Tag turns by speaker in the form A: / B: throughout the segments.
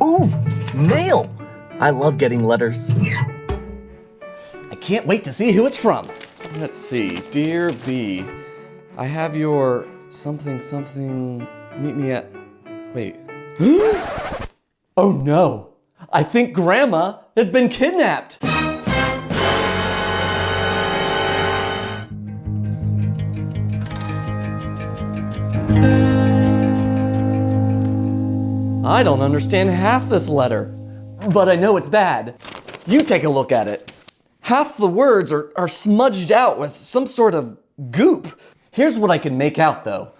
A: Ooh, mail! I love getting letters.
B: I can't wait to see who it's from. Let's see, Dear B, I have your something, meet me at, wait. Oh no, I think Grandma has been kidnapped. I don't understand half this letter, but I know it's bad. You take a look at it. Half the words are smudged out with some sort of goop. Here's what I can make out though.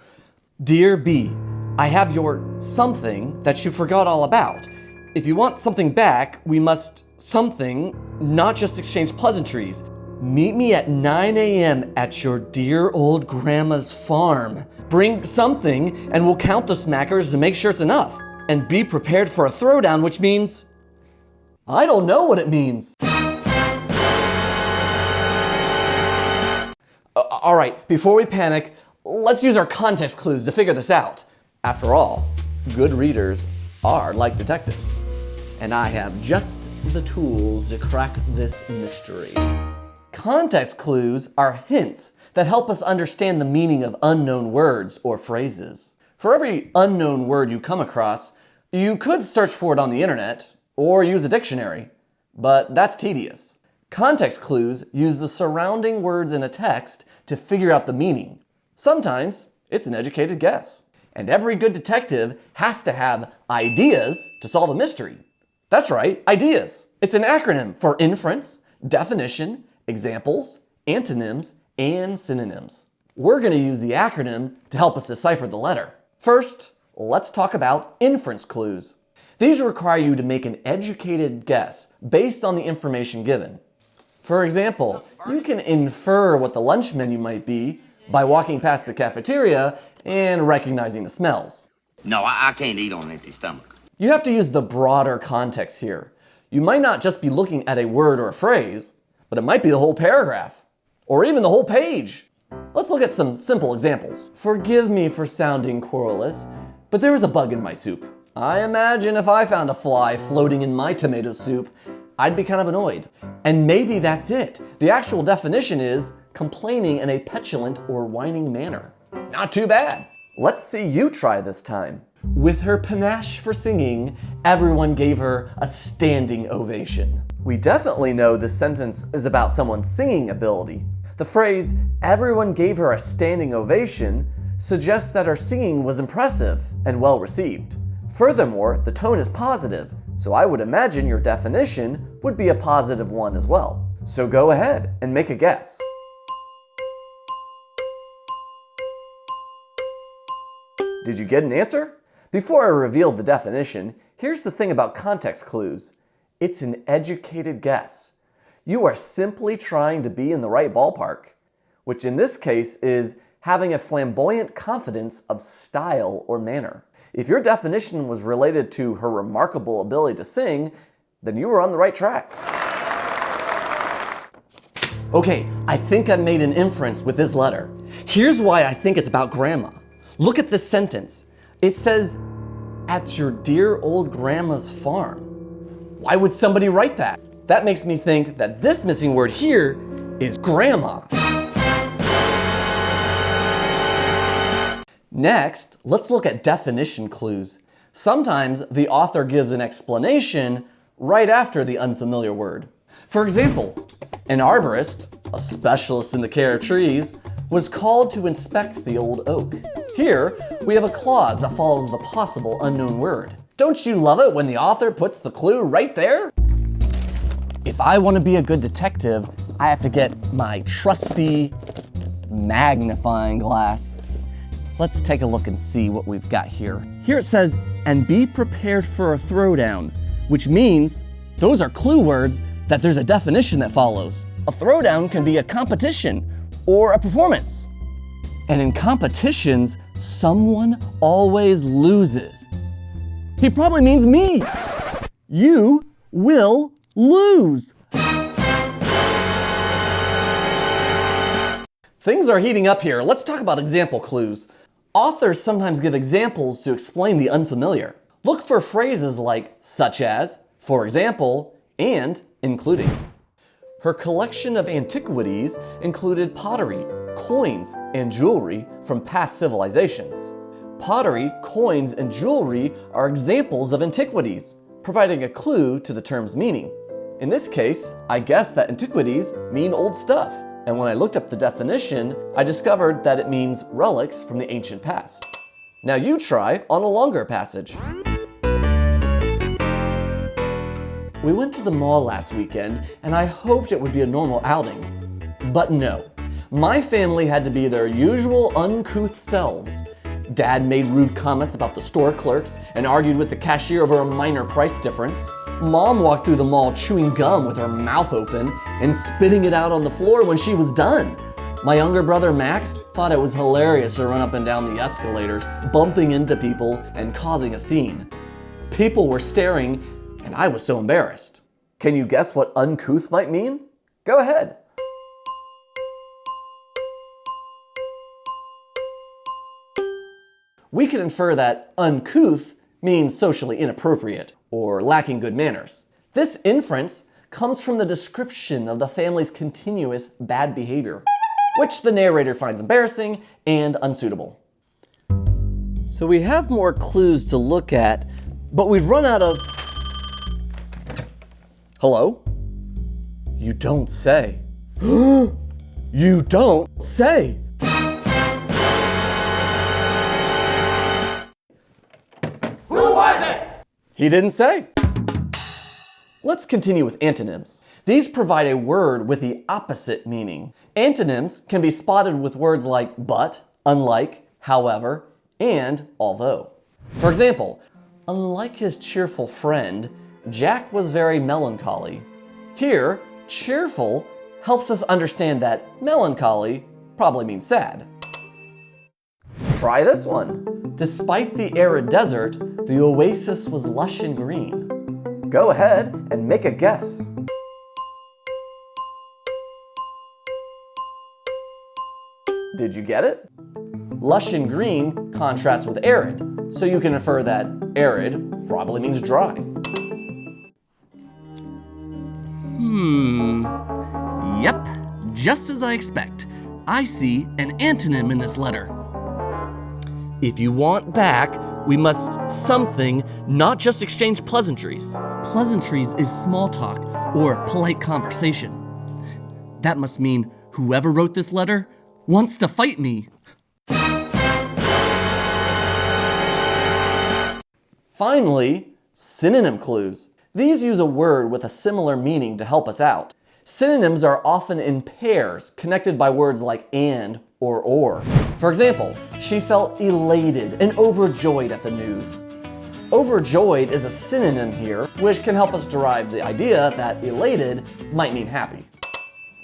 B: Dear B, I have your something that you forgot all about. If you want something back, we must something, not just exchange pleasantries. Meet me at 9 a.m. at your dear old grandma's farm. Bring something and we'll count the smackers to make sure it's enough. And be prepared for a throwdown, which means, I don't know what it means. All right, before we panic, let's use our context clues to figure this out. After all, good readers are like detectives. And I have just the tools to crack this mystery. Context clues are hints that help us understand the meaning of unknown words or phrases. For every unknown word you come across, you could search for it on the internet or use a dictionary, but that's tedious. Context clues use the surrounding words in a text to figure out the meaning. Sometimes it's an educated guess. And every good detective has to have ideas to solve a mystery. That's right, ideas. It's an acronym for inference, definition, examples, antonyms, and synonyms. We're going to use the acronym to help us decipher the letter. First, let's talk about inference clues. These require you to make an educated guess based on the information given. For example, you can infer what the lunch menu might be by walking past the cafeteria and recognizing the smells.
C: No, I can't eat on an empty stomach.
B: You have to use the broader context here. You might not just be looking at a word or a phrase, but it might be the whole paragraph, or even the whole page. Let's look at some simple examples. Forgive me for sounding querulous, but there was a bug in my soup. I imagine if I found a fly floating in my tomato soup, I'd be kind of annoyed. And maybe that's it. The actual definition is complaining in a petulant or whining manner. Not too bad. Let's see you try this time. With her panache for singing, everyone gave her a standing ovation. We definitely know this sentence is about someone's singing ability. The phrase, everyone gave her a standing ovation, suggests that her singing was impressive and well received. Furthermore, the tone is positive, so I would imagine your definition would be a positive one as well. So go ahead and make a guess. Did you get an answer? Before I reveal the definition, here's the thing about context clues. It's an educated guess. You are simply trying to be in the right ballpark, which in this case is having a flamboyant confidence of style or manner. If your definition was related to her remarkable ability to sing, then you were on the right track. Okay, I think I made an inference with this letter. Here's why I think it's about grandma. Look at this sentence. It says, at your dear old grandma's farm. Why would somebody write that? That makes me think that this missing word here is grandma. Next, let's look at definition clues. Sometimes the author gives an explanation right after the unfamiliar word. For example, an arborist, a specialist in the care of trees, was called to inspect the old oak. Here, we have a clause that follows the possible unknown word. Don't you love it when the author puts the clue right there? If I want to be a good detective, I have to get my trusty magnifying glass. Let's take a look and see what we've got here. Here it says, and be prepared for a throwdown, which means those are clue words that there's a definition that follows. A throwdown can be a competition or a performance. And in competitions, someone always loses. He probably means me. You will lose. Things are heating up here. Let's talk about example clues. Authors sometimes give examples to explain the unfamiliar. Look for phrases like such as, for example, and including. Her collection of antiquities included pottery, coins, and jewelry from past civilizations. Pottery, coins, and jewelry are examples of antiquities, providing a clue to the term's meaning. In this case, I guessed that antiquities mean old stuff, and when I looked up the definition, I discovered that it means relics from the ancient past. Now you try on a longer passage. We went to the mall last weekend, and I hoped it would be a normal outing. But no. My family had to be their usual uncouth selves. Dad made rude comments about the store clerks and argued with the cashier over a minor price difference. Mom walked through the mall chewing gum with her mouth open and spitting it out on the floor when she was done. My younger brother Max thought it was hilarious to run up and down the escalators, bumping into people and causing a scene. People were staring, and I was so embarrassed. Can you guess what uncouth might mean? Go ahead. We can infer that uncouth means socially inappropriate or lacking good manners. This inference comes from the description of the family's continuous bad behavior, which the narrator finds embarrassing and unsuitable. So we have more clues to look at, but we've run out of... Hello? You don't say. You don't say. He didn't say. Let's continue with antonyms. These provide a word with the opposite meaning. Antonyms can be spotted with words like but, unlike, however, and although. For example, unlike his cheerful friend, Jack was very melancholy. Here, cheerful helps us understand that melancholy probably means sad. Try this one. Despite the arid desert, the oasis was lush and green. Go ahead and make a guess. Did you get it? Lush and green contrasts with arid, so you can infer that arid probably means dry.
A: Yep, just as I expect. I see an antonym in this letter. If you want back, we must something, not just exchange pleasantries. Pleasantries is small talk or polite conversation. That must mean whoever wrote this letter wants to fight me.
B: Finally, synonym clues. These use a word with a similar meaning to help us out. Synonyms are often in pairs, connected by words like and or. For example, she felt elated and overjoyed at the news. Overjoyed is a synonym here, which can help us derive the idea that elated might mean happy.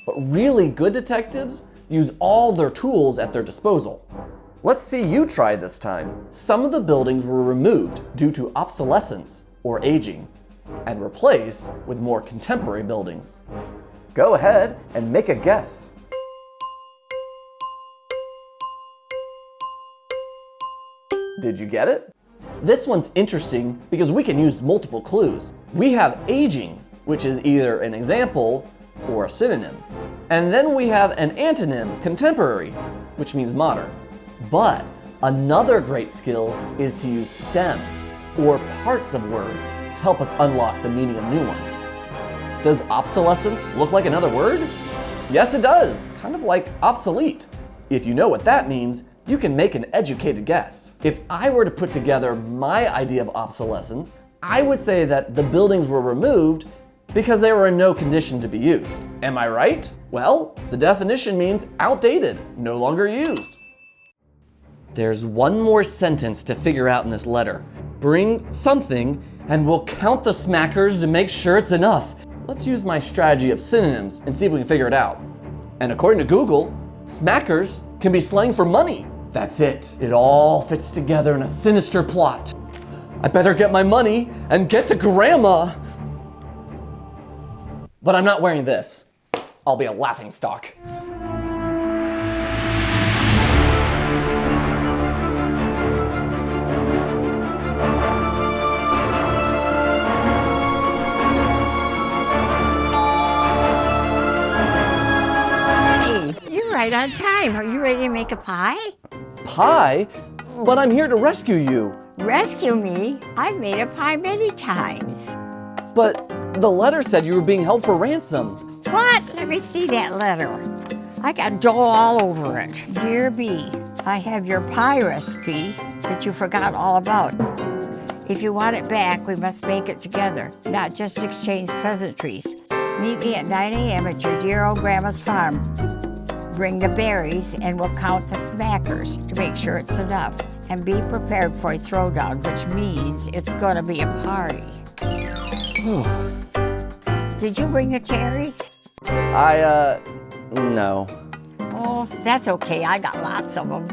B: But really good detectives use all their tools at their disposal. Let's see you try this time. Some of the buildings were removed due to obsolescence or aging and replaced with more contemporary buildings. Go ahead and make a guess. Did you get it? This one's interesting because we can use multiple clues. We have aging, which is either an example or a synonym. And then we have an antonym, contemporary, which means modern. But another great skill is to use stems or parts of words to help us unlock the meaning of new ones. Does obsolescence look like another word? Yes, it does, kind of like obsolete. If you know what that means, you can make an educated guess. If I were to put together my idea of obsolescence, I would say that the buildings were removed because they were in no condition to be used. Am I right? Well, the definition means outdated, no longer used. There's one more sentence to figure out in this letter. Bring something and we'll count the smackers to make sure it's enough. Let's use my strategy of synonyms and see if we can figure it out. And according to Google, smackers can be slang for money. That's it. It all fits together in a sinister plot. I better get my money and get to Grandma. But I'm not wearing this. I'll be a laughingstock.
D: right on time. Are you ready to make a pie?
B: Pie? But I'm here to rescue you.
D: Rescue me? I've made a pie many times.
B: But the letter said you were being held for ransom.
D: What? Let me see that letter. I got dough all over it. Dear B, I have your pie recipe that you forgot all about. If you want it back, we must make it together, not just exchange pleasantries. Meet me at 9 a.m. at your dear old grandma's farm. Bring the berries and we'll count the smackers to make sure it's enough. And be prepared for a throwdown, which means it's gonna be a party. Did you bring the cherries?
B: No.
D: Oh, that's okay. I got lots of them.